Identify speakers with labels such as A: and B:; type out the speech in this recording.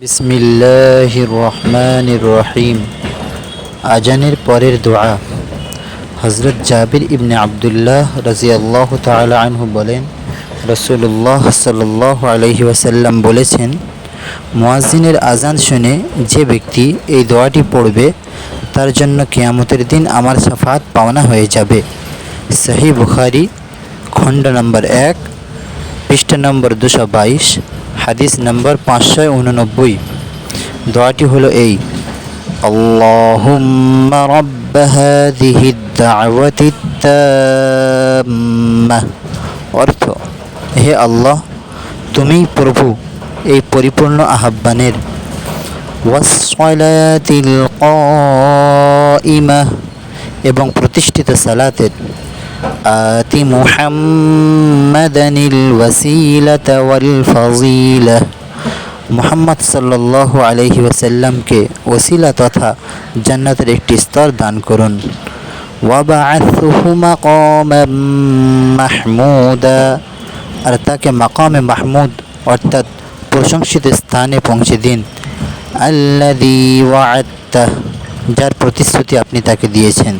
A: বিসমিল্লাহির রহমানির রহিম। আজানের পরের দোয়া। হযরত জাবির ইবনে আব্দুল্লাহ রাদিয়াল্লাহু তাআলা আনহু বলেন, রাসূলুল্লাহ সাল্লাল্লাহু আলাইহি ওয়াসাল্লাম বলেছেন, মুয়াজ্জিনের আজান শুনে যে ব্যক্তি এই দোয়াটি পড়বে তার জন্য কিয়ামতের দিন আমার শাফাত পাওনা হয়ে যাবে। সহিহ বুখারী, খণ্ড নম্বর 1, পৃষ্ঠা নম্বর 222, হাদিস নম্বর 589। দোয়াটি হলো এই: আল্লাহুম্মা রাব্ব হাযিহিদ দাওয়াতিত তাম্মাহ। অর্থ: হে আল্লাহ, তুমি প্রভু এই পরিপূর্ণ আহ্বানের, ওয়াস-সালাতিল কাইমাহ এবং প্রতিষ্ঠিত সালাতের, আতি মুহাম্মাদানিল ওয়াসিলাতা ওয়াল ফাযিলাহ, মুহাম্মদ সাল্লাল্লাহু আলাইহি ওয়াসাল্লামকে ওসিলা তথা জান্নাতের একটি স্তর দান করুন। ওয়াবআথহু মাকামান মাহমুদা, আর তাকে মাকামে মাহমুদ অর্থাৎ প্রশংসিত স্থানে পৌঁছে দিন। আল্লাযী ওয়া'আদতাহ, যার প্রতিশ্রুতি আপনি তাকে দিয়েছেন।